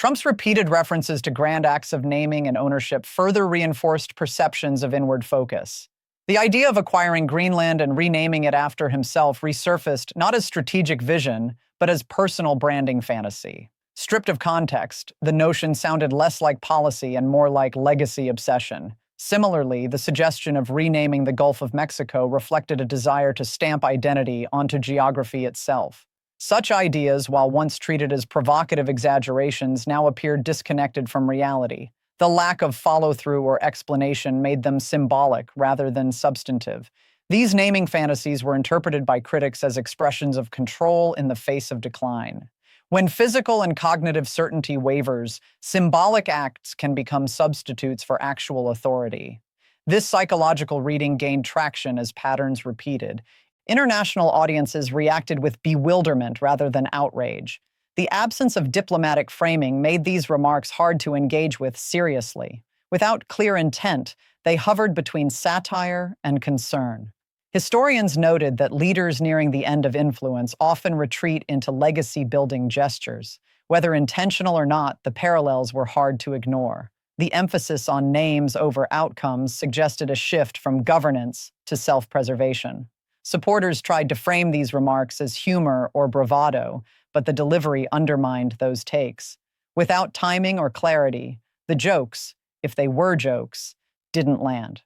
Trump's repeated references to grand acts of naming and ownership further reinforced perceptions of inward focus. The idea of acquiring Greenland and renaming it after himself resurfaced not as strategic vision, but as personal branding fantasy. Stripped of context, the notion sounded less like policy and more like legacy obsession. Similarly, the suggestion of renaming the Gulf of Mexico reflected a desire to stamp identity onto geography itself. Such ideas, while once treated as provocative exaggerations, now appeared disconnected from reality. The lack of follow-through or explanation made them symbolic rather than substantive. These naming fantasies were interpreted by critics as expressions of control in the face of decline. When physical and cognitive certainty wavers, symbolic acts can become substitutes for actual authority. This psychological reading gained traction as patterns repeated. International audiences reacted with bewilderment rather than outrage. The absence of diplomatic framing made these remarks hard to engage with seriously. Without clear intent, they hovered between satire and concern. Historians noted that leaders nearing the end of influence often retreat into legacy-building gestures. Whether intentional or not, the parallels were hard to ignore. The emphasis on names over outcomes suggested a shift from governance to self-preservation. Supporters tried to frame these remarks as humor or bravado, but the delivery undermined those takes. Without timing or clarity, the jokes, if they were jokes, didn't land.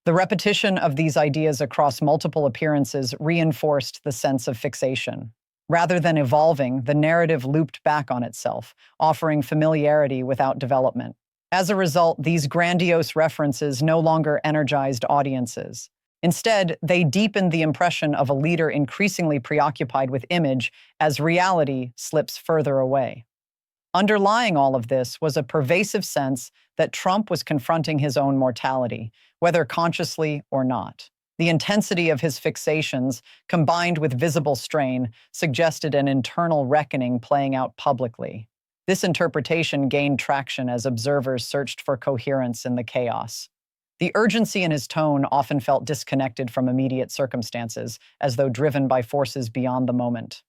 The repetition of these ideas across multiple appearances reinforced the sense of fixation. Rather than evolving, the narrative looped back on itself, offering familiarity without development. As a result, these grandiose references no longer energized audiences. Instead, they deepened the impression of a leader increasingly preoccupied with image as reality slips further away. Underlying all of this was a pervasive sense that Trump was confronting his own mortality, whether consciously or not. The intensity of his fixations, combined with visible strain, suggested an internal reckoning playing out publicly. This interpretation gained traction as observers searched for coherence in the chaos. The urgency in his tone often felt disconnected from immediate circumstances, as though driven by forces beyond the moment.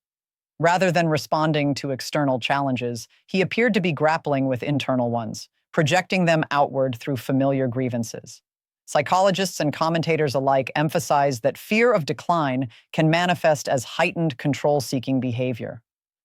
Rather than responding to external challenges, he appeared to be grappling with internal ones, projecting them outward through familiar grievances. Psychologists and commentators alike emphasize that fear of decline can manifest as heightened control-seeking behavior.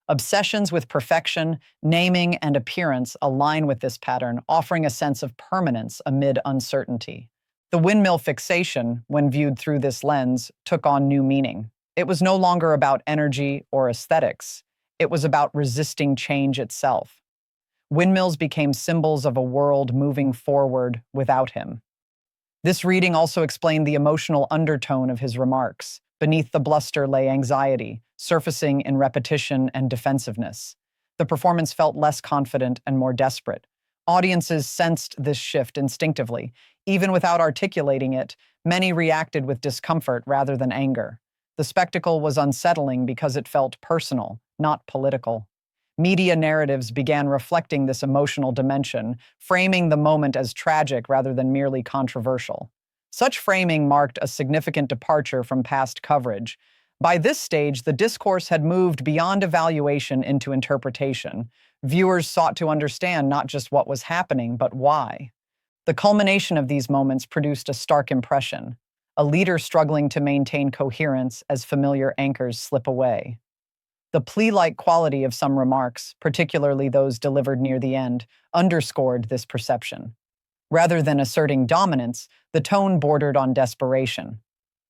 Obsessions with perfection, naming, and appearance align with this pattern, offering a sense of permanence amid uncertainty. The windmill fixation, when viewed through this lens, took on new meaning. It was no longer about energy or aesthetics. It was about resisting change itself. Windmills became symbols of a world moving forward without him. This reading also explained the emotional undertone of his remarks. Beneath the bluster lay anxiety, surfacing in repetition and defensiveness. The performance felt less confident and more desperate. Audiences sensed this shift instinctively. Even without articulating it, many reacted with discomfort rather than anger. The spectacle was unsettling because it felt personal, not political. Media narratives began reflecting this emotional dimension, framing the moment as tragic rather than merely controversial. Such framing marked a significant departure from past coverage. By this stage, the discourse had moved beyond evaluation into interpretation. Viewers sought to understand not just what was happening, but why. The culmination of these moments produced a stark impression, a leader struggling to maintain coherence as familiar anchors slip away. The plea-like quality of some remarks, particularly those delivered near the end, underscored this perception. Rather than asserting dominance, the tone bordered on desperation.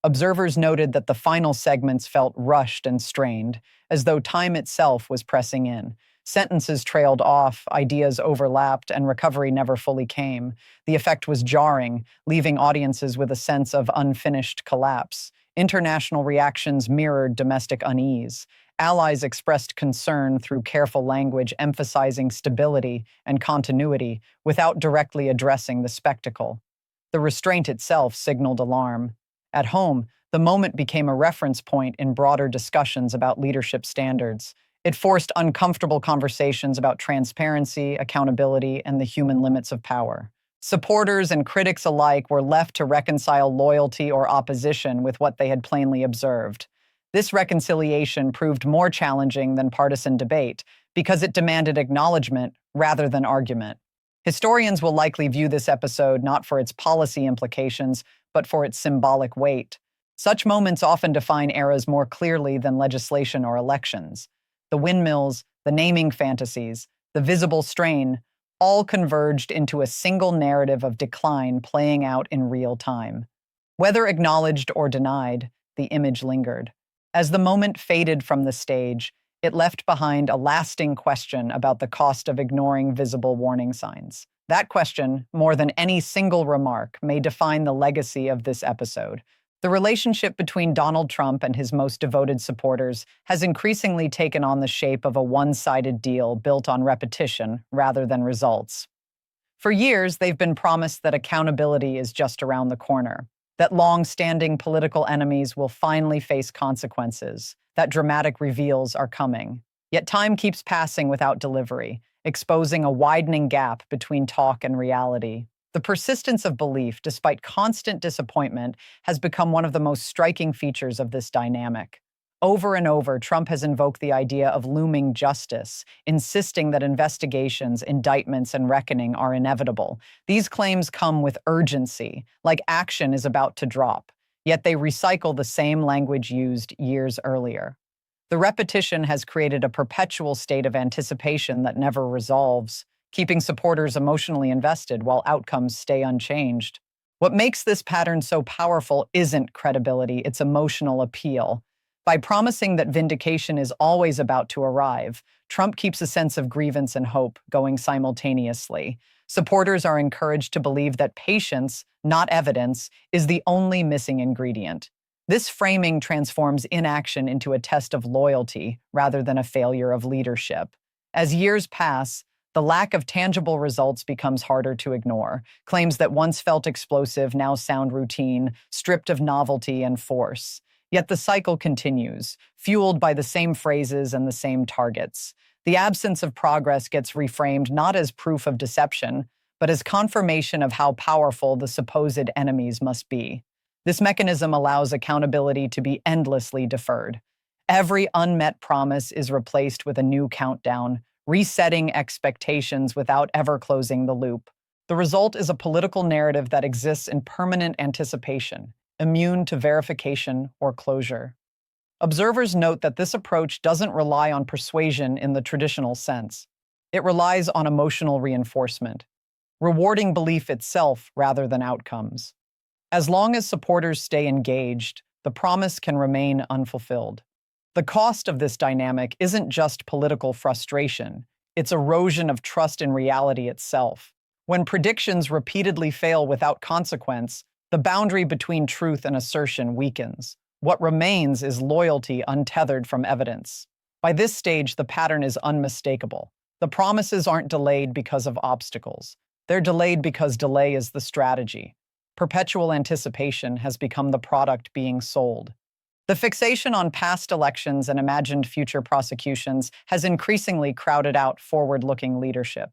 Observers noted that the final segments felt rushed and strained, as though time itself was pressing in. Sentences trailed off, ideas overlapped, and recovery never fully came. The effect was jarring, leaving audiences with a sense of unfinished collapse. International reactions mirrored domestic unease. Allies expressed concern through careful language emphasizing stability and continuity without directly addressing the spectacle. The restraint itself signaled alarm. At home, the moment became a reference point in broader discussions about leadership standards. It forced uncomfortable conversations about transparency, accountability, and the human limits of power. Supporters and critics alike were left to reconcile loyalty or opposition with what they had plainly observed. This reconciliation proved more challenging than partisan debate because it demanded acknowledgement rather than argument. Historians will likely view this episode not for its policy implications, but for its symbolic weight. Such moments often define eras more clearly than legislation or elections. The windmills, the naming fantasies, the visible strain, all converged into a single narrative of decline playing out in real time. Whether acknowledged or denied, the image lingered. As the moment faded from the stage, it left behind a lasting question about the cost of ignoring visible warning signs. That question, more than any single remark, may define the legacy of this episode. The relationship between Donald Trump and his most devoted supporters has increasingly taken on the shape of a one-sided deal built on repetition rather than results. For years, they've been promised that accountability is just around the corner, that long-standing political enemies will finally face consequences, that dramatic reveals are coming. Yet time keeps passing without delivery, exposing a widening gap between talk and reality. The persistence of belief, despite constant disappointment, has become one of the most striking features of this dynamic. Over and over, Trump has invoked the idea of looming justice, insisting that investigations, indictments, and reckoning are inevitable. These claims come with urgency, like action is about to drop, yet they recycle the same language used years earlier. The repetition has created a perpetual state of anticipation that never resolves, keeping supporters emotionally invested while outcomes stay unchanged. What makes this pattern so powerful isn't credibility, it's emotional appeal. By promising that vindication is always about to arrive, Trump keeps a sense of grievance and hope going simultaneously. Supporters are encouraged to believe that patience, not evidence, is the only missing ingredient. This framing transforms inaction into a test of loyalty rather than a failure of leadership. As years pass, the lack of tangible results becomes harder to ignore. Claims that once felt explosive now sound routine, stripped of novelty and force. Yet the cycle continues, fueled by the same phrases and the same targets. The absence of progress gets reframed not as proof of deception, but as confirmation of how powerful the supposed enemies must be. This mechanism allows accountability to be endlessly deferred. Every unmet promise is replaced with a new countdown, resetting expectations without ever closing the loop. The result is a political narrative that exists in permanent anticipation, immune to verification or closure. Observers note that this approach doesn't rely on persuasion in the traditional sense. It relies on emotional reinforcement, rewarding belief itself rather than outcomes. As long as supporters stay engaged, the promise can remain unfulfilled. The cost of this dynamic isn't just political frustration, it's erosion of trust in reality itself. When predictions repeatedly fail without consequence, the boundary between truth and assertion weakens. What remains is loyalty untethered from evidence. By this stage, the pattern is unmistakable. The promises aren't delayed because of obstacles. They're delayed because delay is the strategy. Perpetual anticipation has become the product being sold. The fixation on past elections and imagined future prosecutions has increasingly crowded out forward-looking leadership.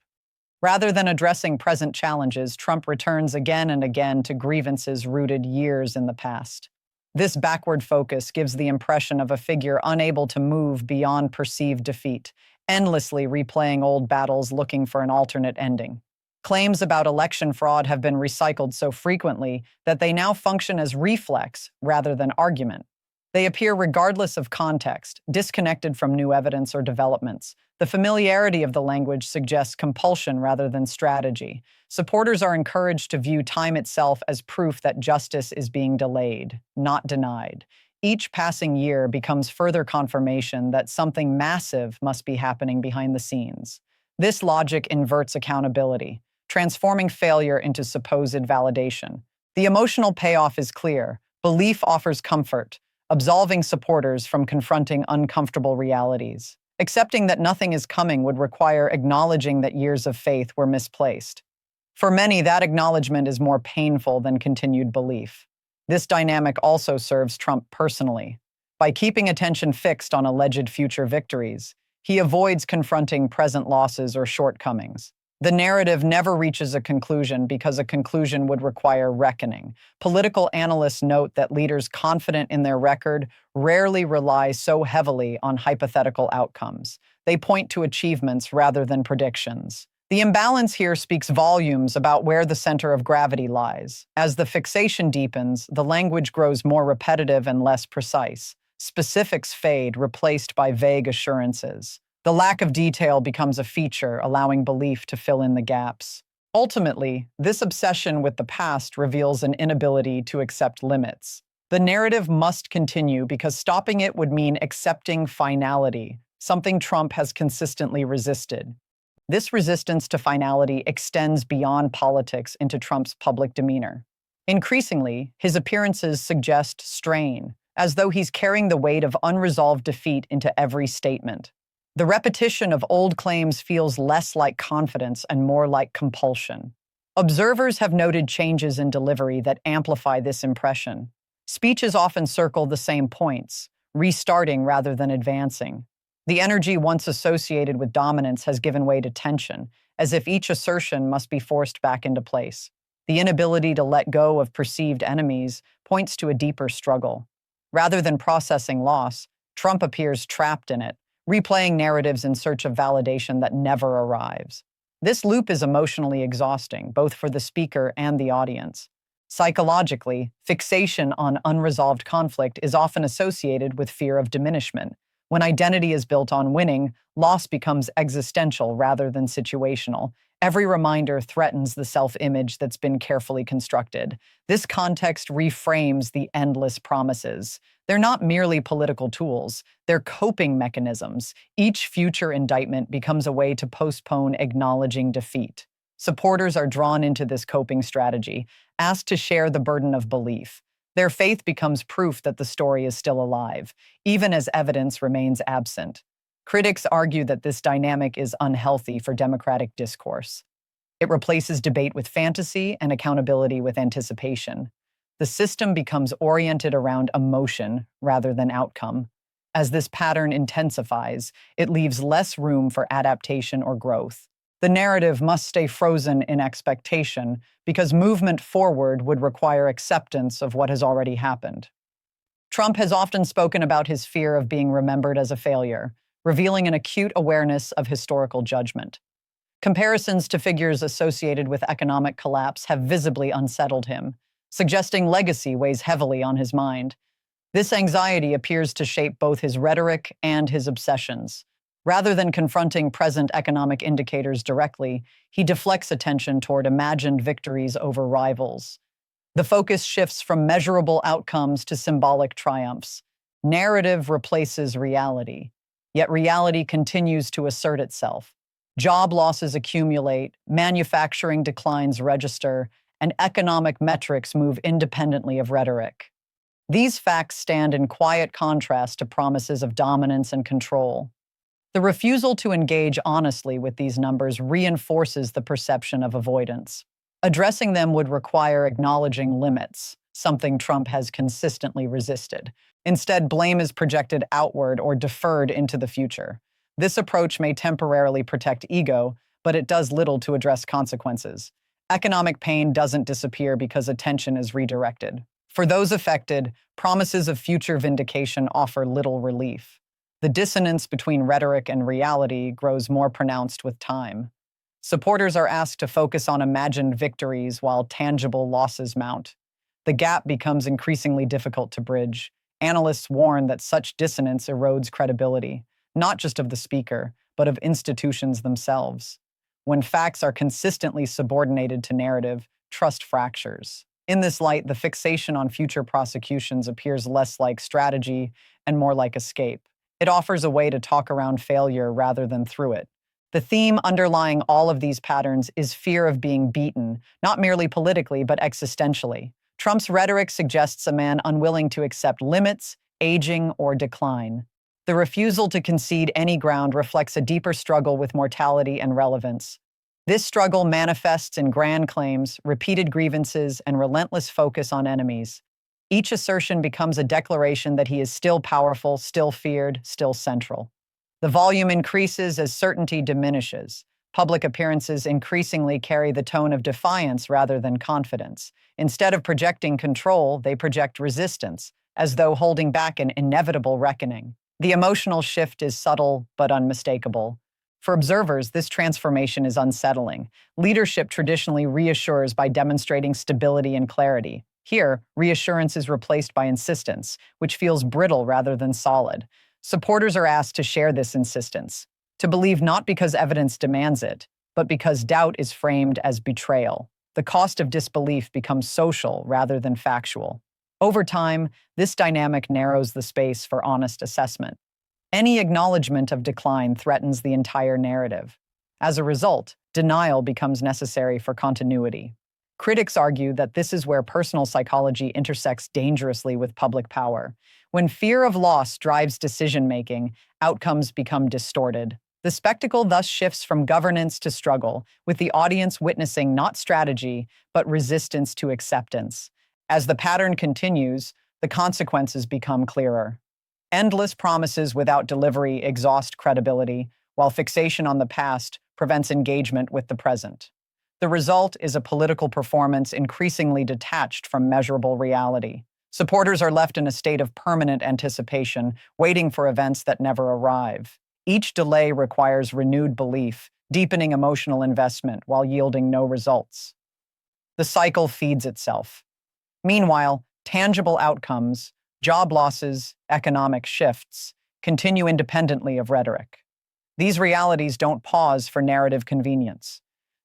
Rather than addressing present challenges, Trump returns again and again to grievances rooted years in the past. This backward focus gives the impression of a figure unable to move beyond perceived defeat, endlessly replaying old battles looking for an alternate ending. Claims about election fraud have been recycled so frequently that they now function as reflex rather than argument. They appear regardless of context, disconnected from new evidence or developments. The familiarity of the language suggests compulsion rather than strategy. Supporters are encouraged to view time itself as proof that justice is being delayed, not denied. Each passing year becomes further confirmation that something massive must be happening behind the scenes. This logic inverts accountability, transforming failure into supposed validation. The emotional payoff is clear. Belief offers comfort, absolving supporters from confronting uncomfortable realities. Accepting that nothing is coming would require acknowledging that years of faith were misplaced. For many, that acknowledgement is more painful than continued belief. This dynamic also serves Trump personally. By keeping attention fixed on alleged future victories, he avoids confronting present losses or shortcomings. The narrative never reaches a conclusion because a conclusion would require reckoning. Political analysts note that leaders confident in their record rarely rely so heavily on hypothetical outcomes. They point to achievements rather than predictions. The imbalance here speaks volumes about where the center of gravity lies. As the fixation deepens, the language grows more repetitive and less precise. Specifics fade, replaced by vague assurances. The lack of detail becomes a feature, allowing belief to fill in the gaps. Ultimately, this obsession with the past reveals an inability to accept limits. The narrative must continue because stopping it would mean accepting finality, something Trump has consistently resisted. This resistance to finality extends beyond politics into Trump's public demeanor. Increasingly, his appearances suggest strain, as though he's carrying the weight of unresolved defeat into every statement. The repetition of old claims feels less like confidence and more like compulsion. Observers have noted changes in delivery that amplify this impression. Speeches often circle the same points, restarting rather than advancing. The energy once associated with dominance has given way to tension, as if each assertion must be forced back into place. The inability to let go of perceived enemies points to a deeper struggle. Rather than processing loss, Trump appears trapped in it, replaying narratives in search of validation that never arrives. This loop is emotionally exhausting, both for the speaker and the audience. Psychologically, fixation on unresolved conflict is often associated with fear of diminishment. When identity is built on winning, loss becomes existential rather than situational. Every reminder threatens the self-image that's been carefully constructed. This context reframes the endless promises. They're not merely political tools, they're coping mechanisms. Each future indictment becomes a way to postpone acknowledging defeat. Supporters are drawn into this coping strategy, asked to share the burden of belief. Their faith becomes proof that the story is still alive, even as evidence remains absent. Critics argue that this dynamic is unhealthy for democratic discourse. It replaces debate with fantasy and accountability with anticipation. The system becomes oriented around emotion rather than outcome. As this pattern intensifies, it leaves less room for adaptation or growth. The narrative must stay frozen in expectation because movement forward would require acceptance of what has already happened. Trump has often spoken about his fear of being remembered as a failure, revealing an acute awareness of historical judgment. Comparisons to figures associated with economic collapse have visibly unsettled him, suggesting legacy weighs heavily on his mind. This anxiety appears to shape both his rhetoric and his obsessions. Rather than confronting present economic indicators directly, he deflects attention toward imagined victories over rivals. The focus shifts from measurable outcomes to symbolic triumphs. Narrative replaces reality, yet reality continues to assert itself. Job losses accumulate, manufacturing declines register, and economic metrics move independently of rhetoric. These facts stand in quiet contrast to promises of dominance and control. The refusal to engage honestly with these numbers reinforces the perception of avoidance. Addressing them would require acknowledging limits, something Trump has consistently resisted. Instead, blame is projected outward or deferred into the future. This approach may temporarily protect ego, but it does little to address consequences. Economic pain doesn't disappear because attention is redirected. For those affected, promises of future vindication offer little relief. The dissonance between rhetoric and reality grows more pronounced with time. Supporters are asked to focus on imagined victories while tangible losses mount. The gap becomes increasingly difficult to bridge. Analysts warn that such dissonance erodes credibility, not just of the speaker, but of institutions themselves. When facts are consistently subordinated to narrative, trust fractures. In this light, the fixation on future prosecutions appears less like strategy and more like escape. It offers a way to talk around failure rather than through it. The theme underlying all of these patterns is fear of being beaten, not merely politically, but existentially. Trump's rhetoric suggests a man unwilling to accept limits, aging, or decline. The refusal to concede any ground reflects a deeper struggle with mortality and relevance. This struggle manifests in grand claims, repeated grievances, and relentless focus on enemies. Each assertion becomes a declaration that he is still powerful, still feared, still central. The volume increases as certainty diminishes. Public appearances increasingly carry the tone of defiance rather than confidence. Instead of projecting control, they project resistance, as though holding back an inevitable reckoning. The emotional shift is subtle but unmistakable. For observers, this transformation is unsettling. Leadership traditionally reassures by demonstrating stability and clarity. Here, reassurance is replaced by insistence, which feels brittle rather than solid. Supporters are asked to share this insistence, to believe not because evidence demands it, but because doubt is framed as betrayal. The cost of disbelief becomes social rather than factual. Over time, this dynamic narrows the space for honest assessment. Any acknowledgement of decline threatens the entire narrative. As a result, denial becomes necessary for continuity. Critics argue that this is where personal psychology intersects dangerously with public power. When fear of loss drives decision-making, outcomes become distorted. The spectacle thus shifts from governance to struggle, with the audience witnessing not strategy, but resistance to acceptance. As the pattern continues, the consequences become clearer. Endless promises without delivery exhaust credibility, while fixation on the past prevents engagement with the present. The result is a political performance increasingly detached from measurable reality. Supporters are left in a state of permanent anticipation, waiting for events that never arrive. Each delay requires renewed belief, deepening emotional investment while yielding no results. The cycle feeds itself. Meanwhile, tangible outcomes, job losses, economic shifts, continue independently of rhetoric. These realities don't pause for narrative convenience.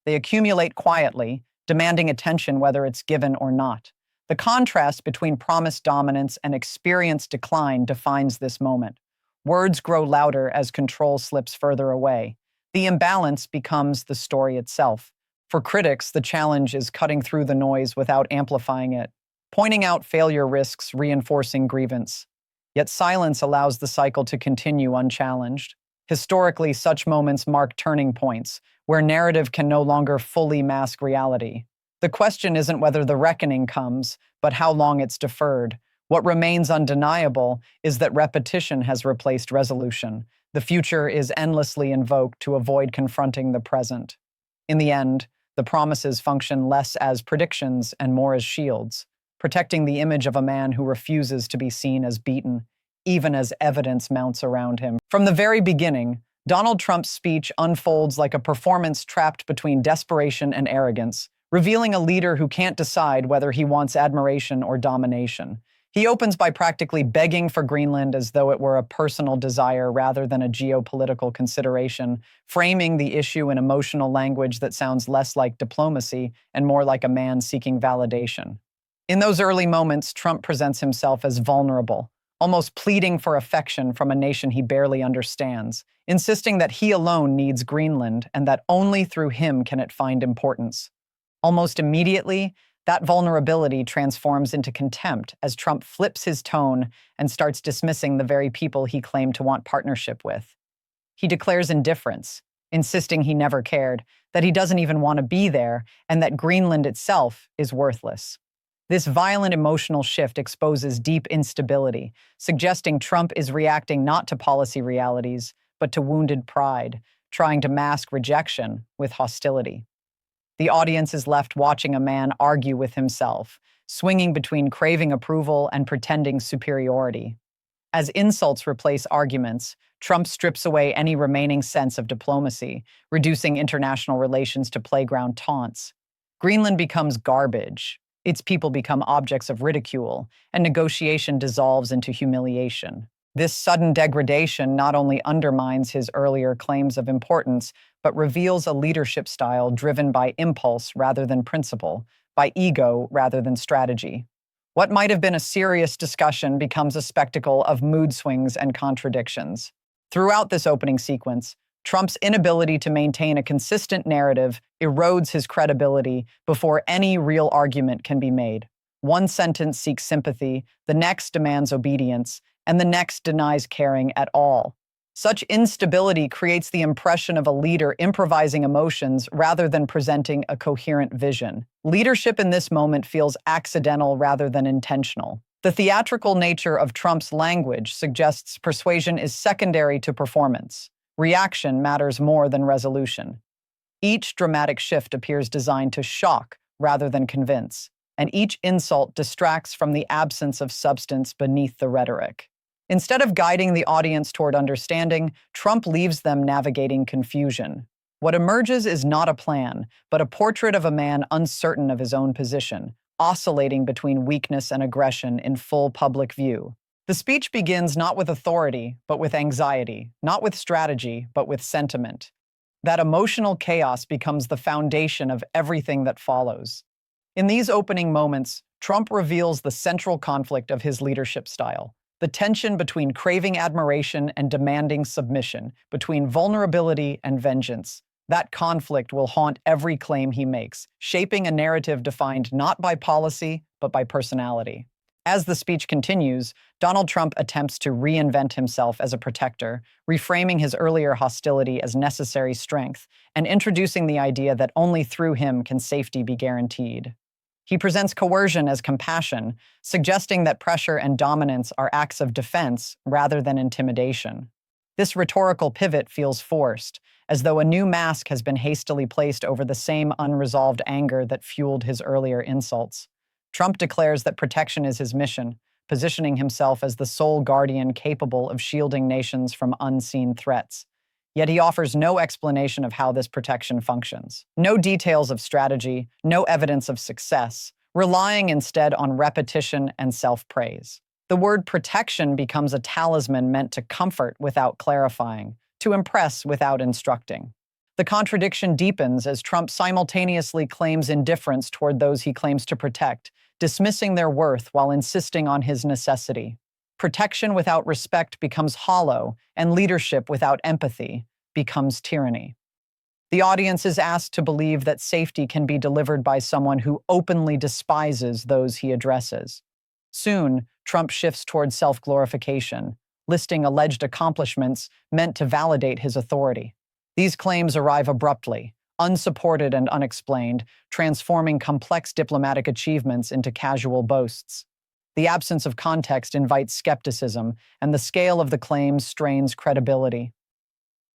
They accumulate quietly, demanding attention whether it's given or not. The contrast between promised dominance and experienced decline defines this moment. Words grow louder as control slips further away. The imbalance becomes the story itself. For critics, the challenge is cutting through the noise without amplifying it. Pointing out failure risks reinforcing grievance. Yet silence allows the cycle to continue unchallenged. Historically, such moments mark turning points, where narrative can no longer fully mask reality. The question isn't whether the reckoning comes, but how long it's deferred. What remains undeniable is that repetition has replaced resolution. The future is endlessly invoked to avoid confronting the present. In the end, the promises function less as predictions and more as shields, protecting the image of a man who refuses to be seen as beaten, even as evidence mounts around him. From the very beginning, Donald Trump's speech unfolds like a performance trapped between desperation and arrogance, revealing a leader who can't decide whether he wants admiration or domination. He opens by practically begging for Greenland as though it were a personal desire rather than a geopolitical consideration, framing the issue in emotional language that sounds less like diplomacy and more like a man seeking validation. In those early moments, Trump presents himself as vulnerable, almost pleading for affection from a nation he barely understands, insisting that he alone needs Greenland and that only through him can it find importance. Almost immediately, that vulnerability transforms into contempt as Trump flips his tone and starts dismissing the very people he claimed to want partnership with. He declares indifference, insisting he never cared, that he doesn't even want to be there, and that Greenland itself is worthless. This violent emotional shift exposes deep instability, suggesting Trump is reacting not to policy realities, but to wounded pride, trying to mask rejection with hostility. The audience is left watching a man argue with himself, swinging between craving approval and pretending superiority. As insults replace arguments, Trump strips away any remaining sense of diplomacy, reducing international relations to playground taunts. Greenland becomes garbage. Its people become objects of ridicule, and negotiation dissolves into humiliation. This sudden degradation not only undermines his earlier claims of importance, but reveals a leadership style driven by impulse rather than principle, by ego rather than strategy. What might have been a serious discussion becomes a spectacle of mood swings and contradictions. Throughout this opening sequence, Trump's inability to maintain a consistent narrative erodes his credibility before any real argument can be made. One sentence seeks sympathy, the next demands obedience, and the next denies caring at all. Such instability creates the impression of a leader improvising emotions rather than presenting a coherent vision. Leadership in this moment feels accidental rather than intentional. The theatrical nature of Trump's language suggests persuasion is secondary to performance. Reaction matters more than resolution. Each dramatic shift appears designed to shock rather than convince, and each insult distracts from the absence of substance beneath the rhetoric. Instead of guiding the audience toward understanding, Trump leaves them navigating confusion. What emerges is not a plan, but a portrait of a man uncertain of his own position, oscillating between weakness and aggression in full public view. The speech begins not with authority, but with anxiety, not with strategy, but with sentiment. That emotional chaos becomes the foundation of everything that follows. In these opening moments, Trump reveals the central conflict of his leadership style, the tension between craving admiration and demanding submission, between vulnerability and vengeance. That conflict will haunt every claim he makes, shaping a narrative defined not by policy, but by personality. As the speech continues, Donald Trump attempts to reinvent himself as a protector, reframing his earlier hostility as necessary strength, and introducing the idea that only through him can safety be guaranteed. He presents coercion as compassion, suggesting that pressure and dominance are acts of defense rather than intimidation. This rhetorical pivot feels forced, as though a new mask has been hastily placed over the same unresolved anger that fueled his earlier insults. Trump declares that protection is his mission, positioning himself as the sole guardian capable of shielding nations from unseen threats. Yet he offers no explanation of how this protection functions. No details of strategy, no evidence of success, relying instead on repetition and self-praise. The word protection becomes a talisman meant to comfort without clarifying, to impress without instructing. The contradiction deepens as Trump simultaneously claims indifference toward those he claims to protect, dismissing their worth while insisting on his necessity. Protection without respect becomes hollow, and leadership without empathy becomes tyranny. The audience is asked to believe that safety can be delivered by someone who openly despises those he addresses. Soon, Trump shifts toward self-glorification, listing alleged accomplishments meant to validate his authority. These claims arrive abruptly, unsupported and unexplained, transforming complex diplomatic achievements into casual boasts. The absence of context invites skepticism, and the scale of the claims strains credibility.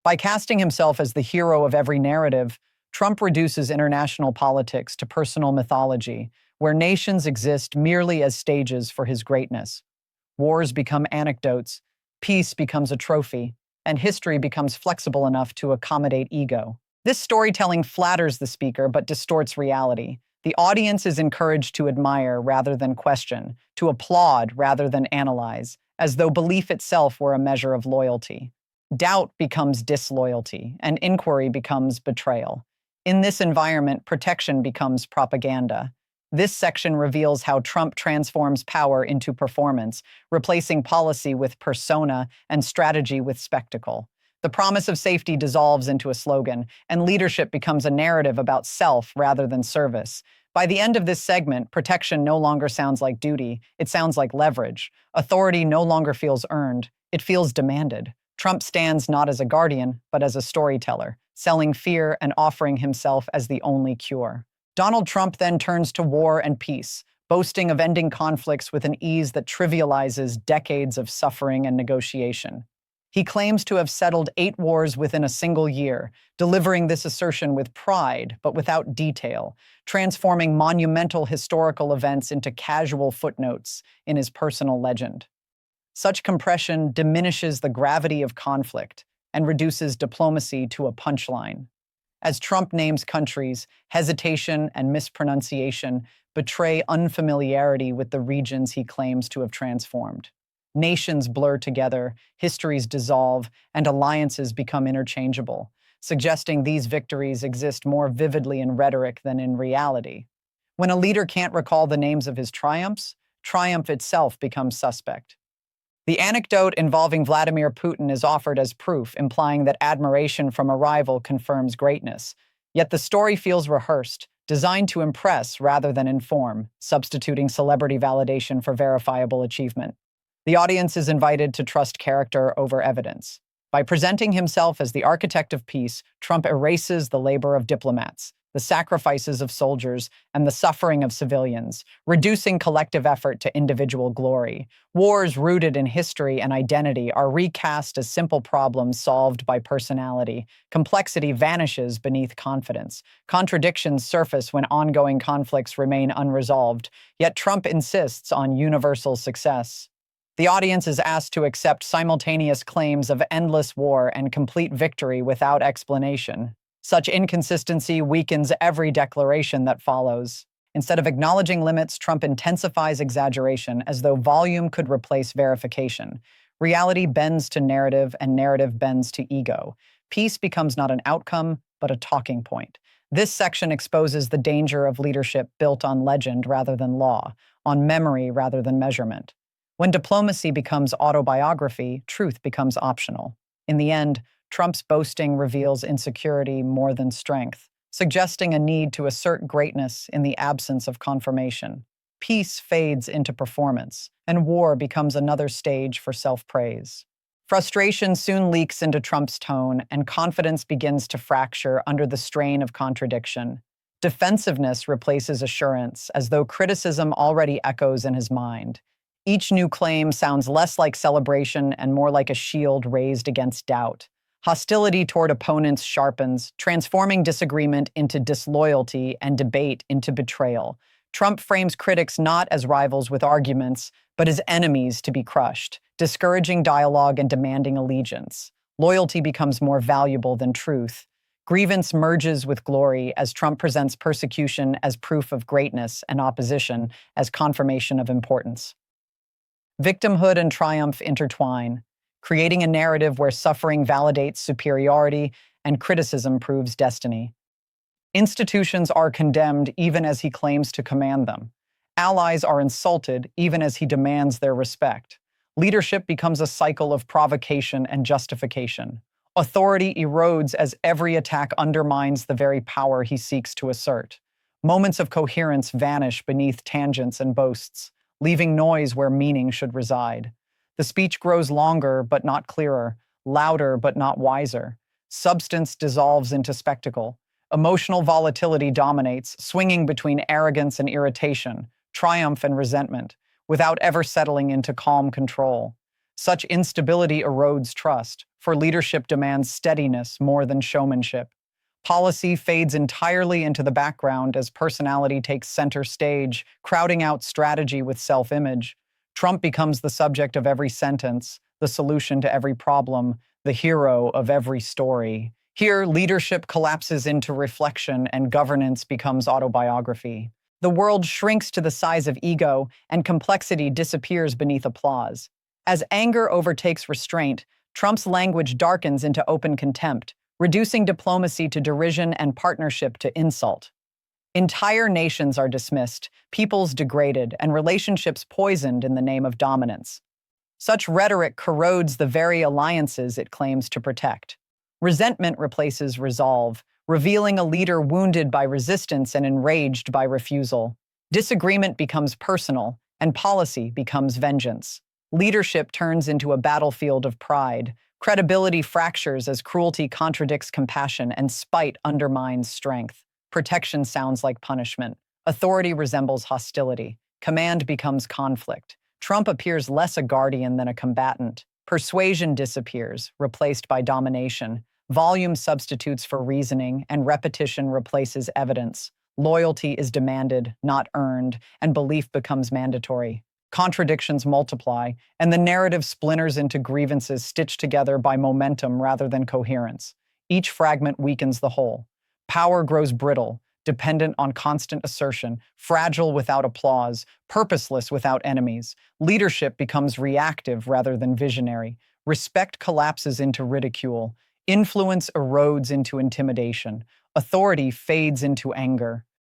By casting himself as the hero of every narrative, Trump reduces international politics to personal mythology, where nations exist merely as stages for his greatness. Wars become anecdotes, peace becomes a trophy, and history becomes flexible enough to accommodate ego. This storytelling flatters the speaker but distorts reality. The audience is encouraged to admire rather than question, to applaud rather than analyze, as though belief itself were a measure of loyalty. Doubt becomes disloyalty, and inquiry becomes betrayal. In this environment, protection becomes propaganda. This section reveals how Trump transforms power into performance, replacing policy with persona and strategy with spectacle. The promise of safety dissolves into a slogan, and leadership becomes a narrative about self rather than service. By the end of this segment, protection no longer sounds like duty, it sounds like leverage. Authority no longer feels earned, it feels demanded. Trump stands not as a guardian, but as a storyteller, selling fear and offering himself as the only cure. Donald Trump then turns to war and peace, boasting of ending conflicts with an ease that trivializes decades of suffering and negotiation. He claims to have settled 8 wars within a single year, delivering this assertion with pride, but without detail, transforming monumental historical events into casual footnotes in his personal legend. Such compression diminishes the gravity of conflict and reduces diplomacy to a punchline. As Trump names countries, hesitation and mispronunciation betray unfamiliarity with the regions he claims to have transformed. Nations blur together, histories dissolve, and alliances become interchangeable, suggesting these victories exist more vividly in rhetoric than in reality. When a leader can't recall the names of his triumphs, triumph itself becomes suspect. The anecdote involving Vladimir Putin is offered as proof, implying that admiration from a rival confirms greatness. Yet the story feels rehearsed, designed to impress rather than inform, substituting celebrity validation for verifiable achievement. The audience is invited to trust character over evidence. By presenting himself as the architect of peace, Trump erases the labor of diplomats, the sacrifices of soldiers, and the suffering of civilians, reducing collective effort to individual glory. Wars rooted in history and identity are recast as simple problems solved by personality. Complexity vanishes beneath confidence. Contradictions surface when ongoing conflicts remain unresolved, yet Trump insists on universal success. The audience is asked to accept simultaneous claims of endless war and complete victory without explanation. Such inconsistency weakens every declaration that follows. Instead of acknowledging limits, Trump intensifies exaggeration as though volume could replace verification. Reality bends to narrative, and narrative bends to ego. Peace becomes not an outcome, but a talking point. This section exposes the danger of leadership built on legend rather than law, on memory rather than measurement. When diplomacy becomes autobiography, truth becomes optional. In the end, Trump's boasting reveals insecurity more than strength, suggesting a need to assert greatness in the absence of confirmation. Peace fades into performance, and war becomes another stage for self-praise. Frustration soon leaks into Trump's tone, and confidence begins to fracture under the strain of contradiction. Defensiveness replaces assurance, as though criticism already echoes in his mind. Each new claim sounds less like celebration and more like a shield raised against doubt. Hostility toward opponents sharpens, transforming disagreement into disloyalty and debate into betrayal. Trump frames critics not as rivals with arguments, but as enemies to be crushed, discouraging dialogue and demanding allegiance. Loyalty becomes more valuable than truth. Grievance merges with glory as Trump presents persecution as proof of greatness and opposition as confirmation of importance. Victimhood and triumph intertwine, creating a narrative where suffering validates superiority and criticism proves destiny. Institutions are condemned even as he claims to command them. Allies are insulted even as he demands their respect. Leadership becomes a cycle of provocation and justification. Authority erodes as every attack undermines the very power he seeks to assert. Moments of coherence vanish beneath tangents and boasts, leaving noise where meaning should reside. The speech grows longer but not clearer, louder but not wiser. Substance dissolves into spectacle. Emotional volatility dominates, swinging between arrogance and irritation, triumph and resentment, without ever settling into calm control. Such instability erodes trust, for leadership demands steadiness more than showmanship. Policy fades entirely into the background as personality takes center stage, crowding out strategy with self-image. Trump becomes the subject of every sentence, the solution to every problem, the hero of every story. Here, leadership collapses into reflection and governance becomes autobiography. The world shrinks to the size of ego, and complexity disappears beneath applause. As anger overtakes restraint, Trump's language darkens into open contempt, reducing diplomacy to derision and partnership to insult. Entire nations are dismissed, peoples degraded, and relationships poisoned in the name of dominance. Such rhetoric corrodes the very alliances it claims to protect. Resentment replaces resolve, revealing a leader wounded by resistance and enraged by refusal. Disagreement becomes personal, and policy becomes vengeance. Leadership turns into a battlefield of pride. Credibility fractures as cruelty contradicts compassion and spite undermines strength. Protection sounds like punishment. Authority resembles hostility. Command becomes conflict. Trump appears less a guardian than a combatant. Persuasion disappears, replaced by domination. Volume substitutes for reasoning, and repetition replaces evidence. Loyalty is demanded, not earned, and belief becomes mandatory. Contradictions multiply, and the narrative splinters into grievances stitched together by momentum rather than coherence. Each fragment weakens the whole. Power grows brittle, dependent on constant assertion, fragile without applause, purposeless without enemies. Leadership becomes reactive rather than visionary. Respect collapses into ridicule. Influence erodes into intimidation. Authority fades into anger.